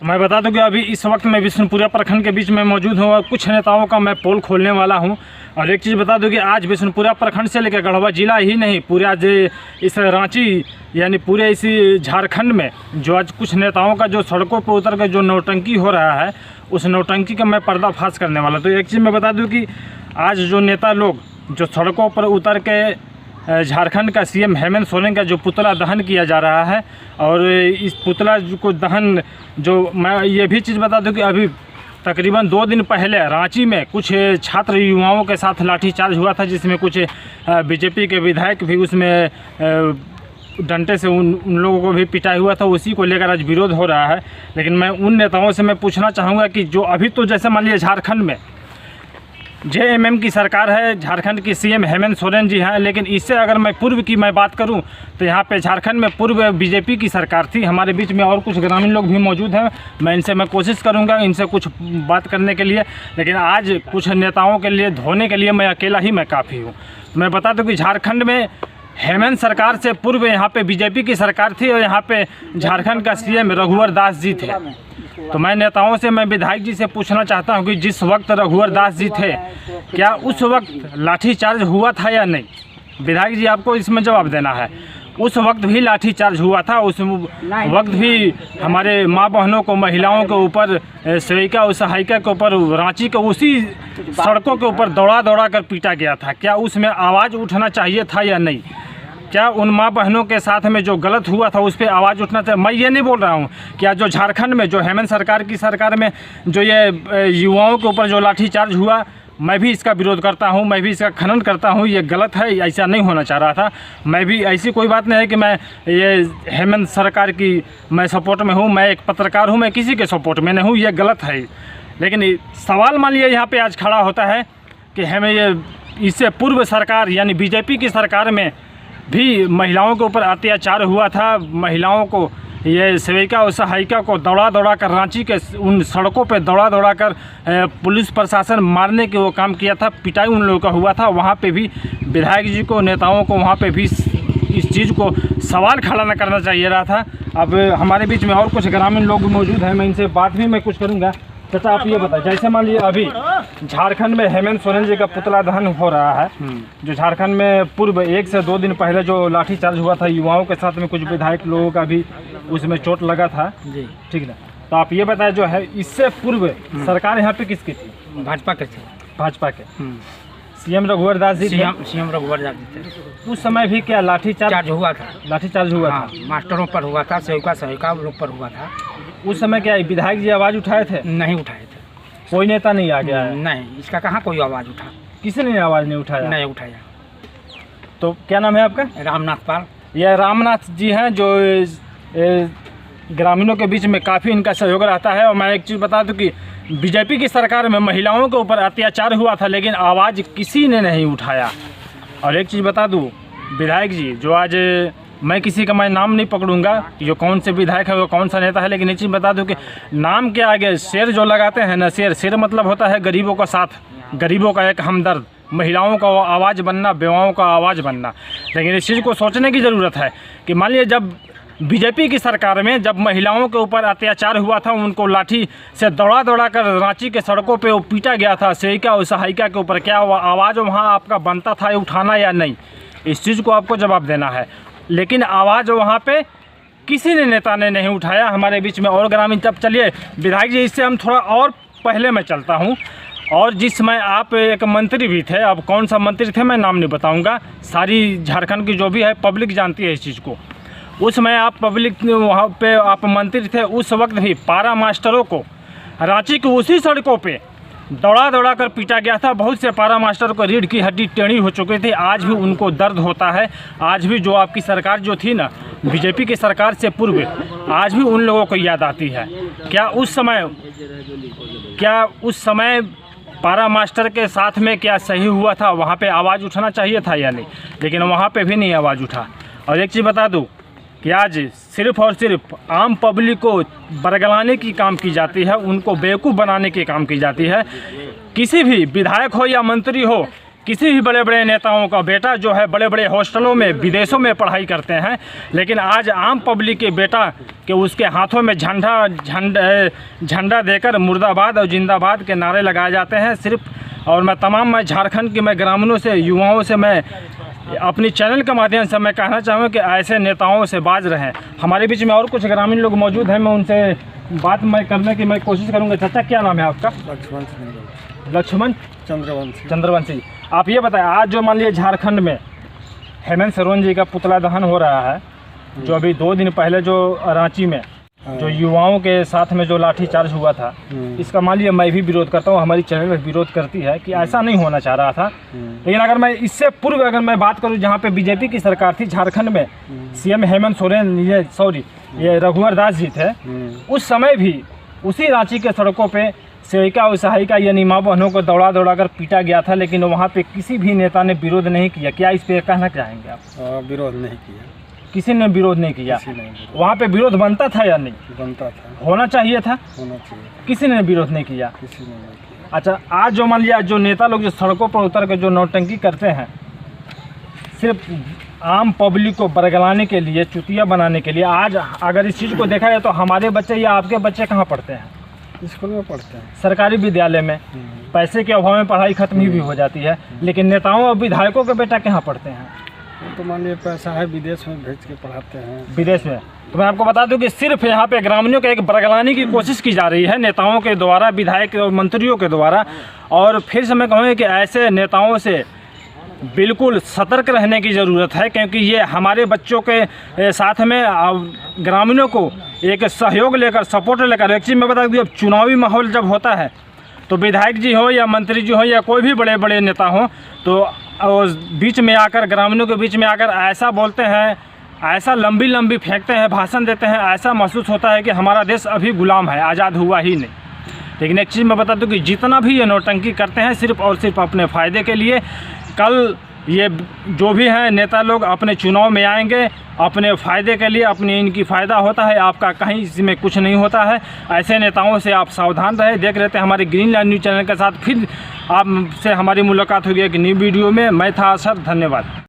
मैं बता दूं कि अभी इस वक्त मैं बिशनपुरा प्रखंड के बीच में मौजूद हूं और कुछ नेताओं का मैं पोल खोलने वाला हूं। और एक चीज़ बता दूं कि आज बिशनपुरा प्रखंड से लेकर गढ़वा जिला ही नहीं, पूरे आज इस रांची यानी पूरे इसी झारखंड में जो आज कुछ नेताओं का जो सड़कों पर उतर कर जो नौटंकी हो रहा है, उस नौटंकी का मैं पर्दाफाश करने वाला। तो एक चीज़ मैं बता दूँ कि आज जो नेता लोग जो सड़कों पर उतर के झारखंड का सीएम हेमंत सोरेन का जो पुतला दहन किया जा रहा है, और इस पुतला को दहन जो मैं ये भी चीज़ बता दूं कि अभी तकरीबन 2 दिन पहले रांची में कुछ छात्र युवाओं के साथ लाठीचार्ज हुआ था, जिसमें कुछ बीजेपी के विधायक भी उसमें डंडे से उन लोगों को भी पिटाई हुआ था। उसी को लेकर आज विरोध हो रहा है। लेकिन मैं उन नेताओं से मैं पूछना चाहूँगा कि जो अभी तो जैसे मान लीजिए झारखंड में जेएमएम की सरकार है, झारखंड की सीएम हेमंत सोरेन जी हैं, लेकिन इससे अगर मैं पूर्व की मैं बात करूं तो यहाँ पे झारखंड में पूर्व बीजेपी की सरकार थी। हमारे बीच में और कुछ ग्रामीण लोग भी मौजूद हैं, मैं कोशिश करूंगा इनसे कुछ बात करने के लिए, लेकिन आज कुछ नेताओं के लिए धोने के लिए मैं अकेला ही मैं काफ़ी हूँ। मैं बता दूँ कि झारखंड में हेमंत सरकार से पूर्व यहाँ पे बीजेपी की सरकार थी और यहाँ पे झारखंड का सीएम रघुवर दास जी थे। तो मैं नेताओं से, मैं विधायक जी से पूछना चाहता हूँ कि जिस वक्त रघुवर दास जी थे, क्या उस वक्त लाठीचार्ज हुआ था या नहीं? विधायक जी आपको इसमें जवाब देना है। उस वक्त भी लाठीचार्ज हुआ था, उस वक्त भी हमारे माँ बहनों को, महिलाओं के ऊपर, सेविका और सहायिका के ऊपर रांची के उसी सड़कों के ऊपर दौड़ा दौड़ा कर पीटा गया था। क्या उसमें आवाज़ उठना चाहिए था या नहीं? क्या उन माँ बहनों के साथ में जो गलत हुआ था उस पर आवाज़ उठना चाहिए? मैं ये नहीं बोल रहा हूँ क्या जो झारखंड में जो हेमंत सरकार की सरकार में जो ये युवाओं के ऊपर जो लाठीचार्ज हुआ, मैं भी इसका विरोध करता हूँ, मैं भी इसका खंडन करता हूँ। ये गलत है, ऐसा नहीं होना चाह रहा था। मैं भी, ऐसी कोई बात नहीं है कि मैं ये हेमंत सरकार की मैं सपोर्ट में हूँ, मैं एक पत्रकार हूँ, मैं किसी के सपोर्ट में नहीं हूँ, ये गलत है। लेकिन सवाल मान लिया यहाँ पर आज खड़ा होता है कि हमें ये इससे पूर्व सरकार यानी बीजेपी की सरकार में भी महिलाओं के ऊपर अत्याचार हुआ था। महिलाओं को, ये सेविका और सहायिका को दौड़ा दौड़ा कर रांची के उन सड़कों पे दौड़ा दौड़ा कर पुलिस प्रशासन मारने के वो काम किया था, पिटाई उन लोगों का हुआ था। वहाँ पे भी विधायक जी को, नेताओं को वहाँ पे भी इस चीज़ को सवाल खड़ा न करना चाहिए रहा था। अब हमारे बीच में और कुछ ग्रामीण लोग मौजूद हैं, मैं इनसे बात भी मैं कुछ करूँगा। चाचा आप ये बताएं, जैसे मान लीजिए अभी झारखंड में हेमंत सोरेन जी का पुतला दहन हो रहा है, जो झारखंड में पूर्व 1 से 2 दिन पहले जो लाठीचार्ज हुआ था युवाओं के साथ में, कुछ विधायक लोगों का भी उसमें चोट लगा था जी, ठीक है। तो आप ये बताएं, जो है इससे पूर्व सरकार यहाँ पे किसकी थी? भाजपा के थे। भाजपा के सीएम रघुवर दास जी, सीएम रघुवर दास जी थे। उस समय भी क्या लाठीचार्ज हुआ था? लाठीचार्ज हुआ था, मास्टरों पर हुआ था, सहायिका लोग पर हुआ था। उस समय क्या विधायक जी आवाज़ उठाए थे? नहीं उठाए थे, कोई नेता नहीं आ गया है? नहीं, इसका कहाँ कोई आवाज़ उठा, किसी ने आवाज़ नहीं उठाया? नहीं उठाया। तो क्या नाम है आपका? रामनाथ पाल। यह रामनाथ जी हैं जो ग्रामीणों के बीच में काफ़ी इनका सहयोग रहता है। और मैं एक चीज़ बता दूं कि बीजेपी की सरकार में महिलाओं के ऊपर अत्याचार हुआ था, लेकिन आवाज़ किसी ने नहीं उठाया। और एक चीज़ बता दूं, विधायक जी जो आज, मैं किसी का मैं नाम नहीं पकड़ूंगा कि जो कौन से विधायक है, वो कौन सा नेता है, लेकिन एक चीज़ बता दूं कि नाम के आगे शेर जो लगाते हैं ना, शेर मतलब होता है गरीबों का साथ, गरीबों का एक हमदर्द, महिलाओं का आवाज़ बनना, बेवाओं का आवाज़ बनना। लेकिन इस चीज़ को सोचने की ज़रूरत है कि मान लीजिए जब बीजेपी की सरकार में जब महिलाओं के ऊपर अत्याचार हुआ था, उनको लाठी से दौड़ा दौड़ा कर रांची के सड़कों पे वो पीटा गया था, सेविका और सहायिका के ऊपर, क्या आवाज़ वहाँ आपका बनता था उठाना या नहीं? इस चीज़ को आपको जवाब देना है। लेकिन आवाज़ वहाँ पे किसी ने, नेता ने नहीं उठाया। हमारे बीच में और ग्रामीण, तब चलिए विधायक जी इससे हम थोड़ा और पहले मैं चलता हूँ। और जिस समय आप एक मंत्री भी थे, अब कौन सा मंत्री थे मैं नाम नहीं बताऊँगा, सारी झारखंड की जो भी है पब्लिक जानती है इस चीज़ को। उस समय आप पब्लिक वहाँ पे आप मंत्री थे, उस वक्त भी पारा मास्टरों को रांची की उसी सड़कों पे दौड़ा दौड़ा कर पीटा गया था। बहुत से पारा मास्टर को रीढ़ की हड्डी टेढ़ी हो चुकी थी, आज भी उनको दर्द होता है। आज भी जो आपकी सरकार जो थी ना, बीजेपी की सरकार से पूर्व, आज भी उन लोगों को याद आती है। क्या उस समय पारा मास्टर के साथ में क्या सही हुआ था? वहाँ पे आवाज़ उठाना चाहिए था या नहीं? लेकिन वहाँ पे भी नहीं आवाज़ उठा। और एक चीज़ बता दूँ कि आज सिर्फ और सिर्फ आम पब्लिक को बरगलाने की काम की जाती है, उनको बेवकूफ़ बनाने की काम की जाती है। किसी भी विधायक हो या मंत्री हो, किसी भी बड़े बड़े नेताओं का बेटा जो है बड़े बड़े हॉस्टलों में विदेशों में पढ़ाई करते हैं, लेकिन आज आम पब्लिक के बेटा के उसके हाथों में झंडा देकर मुर्दाबाद और जिंदाबाद के नारे लगाए जाते हैं सिर्फ। और मैं झारखंड के मैं ग्रामीणों से, युवाओं से मैं अपनी चैनल के माध्यम से मैं कहना चाहूँगा कि ऐसे नेताओं से बाज रहें। हमारे बीच में और कुछ ग्रामीण लोग मौजूद हैं, मैं उनसे बात करने की मैं कोशिश करूँगा। चाचा, क्या नाम है आपका? लक्ष्मण चंद्रवंशी। आप ये बताएं, आज जो मान लीजिए झारखंड में हेमंत सोरेन जी का पुतला दहन हो रहा है, जो अभी 2 दिन पहले जो रांची में जो युवाओं के साथ में जो लाठीचार्ज हुआ था, इसका मान लीजिए मैं भी विरोध करता हूँ, हमारी चैनल में विरोध करती है कि ऐसा नहीं होना चाह रहा था। लेकिन अगर मैं इससे पूर्व अगर मैं बात करूँ, जहाँ पे बीजेपी की सरकार थी झारखंड में, सीएम हेमंत सोरेन ये रघुवर दास जी थे, उस समय भी उसी रांची के सड़कों पे सेविका और सहायिका यानी माँ बहनों को दौड़ा कर पीटा गया था, लेकिन वहाँ पे किसी भी नेता ने विरोध नहीं किया। क्या इस पे कहना चाहेंगे आप? विरोध नहीं किया, किसी ने विरोध नहीं किया। वहाँ पे विरोध बनता था या नहीं? बनता था, होना चाहिए था, होना चाहिए। किसी ने विरोध नहीं किया। किसी ने नहीं किया। अच्छा, आज जो मान लिया जो नेता लोग जो सड़कों पर उतर के जो नौटंकी करते हैं, सिर्फ आम पब्लिक को बरगलाने के लिए, चुतिया बनाने के लिए, आज अगर इस चीज़ को देखा जाए तो हमारे बच्चे या आपके बच्चे कहाँ पढ़ते हैं? स्कूल में पढ़ते हैं, सरकारी विद्यालय में। पैसे के अभाव में पढ़ाई खत्म ही भी हो जाती है, लेकिन नेताओं और विधायकों के बेटा कहाँ पढ़ते हैं? तो मान लीजिए पैसा है, विदेश में भेज के पढ़ाते हैं। विदेश में। तो मैं आपको बता दूं कि सिर्फ यहाँ पे ग्रामीणों के एक बरगलाने की कोशिश की जा रही है नेताओं के द्वारा, विधायक और मंत्रियों के द्वारा। और फिर से मैं कहूँगा कि ऐसे नेताओं से बिल्कुल सतर्क रहने की ज़रूरत है, क्योंकि ये हमारे बच्चों के साथ में ग्रामीणों को एक सहयोग लेकर, सपोर्ट लेकर। एक चीज़ मैं बता दूँ, अब चुनावी माहौल जब होता है तो विधायक जी हो या मंत्री जी हो या कोई भी बड़े बड़े नेता हो, तो बीच में आकर, ग्रामीणों के बीच में आकर ऐसा बोलते हैं, ऐसा लंबी फेंकते हैं, भाषण देते हैं, ऐसा महसूस होता है कि हमारा देश अभी गुलाम है, आज़ाद हुआ ही नहीं। लेकिन एक चीज़ मैं बता दूं कि जितना भी ये नौटंकी करते हैं सिर्फ और सिर्फ अपने फ़ायदे के लिए। कल ये जो भी हैं नेता लोग अपने चुनाव में आएंगे अपने फ़ायदे के लिए, अपनी इनकी फ़ायदा होता है, आपका कहीं इसमें कुछ नहीं होता है। ऐसे नेताओं से आप सावधान रहे। देख रहे थे हमारे ग्रीन लाइन न्यूज़ चैनल के साथ, फिर आपसे हमारी मुलाकात होगी एक नई वीडियो में। मैं था असद, धन्यवाद।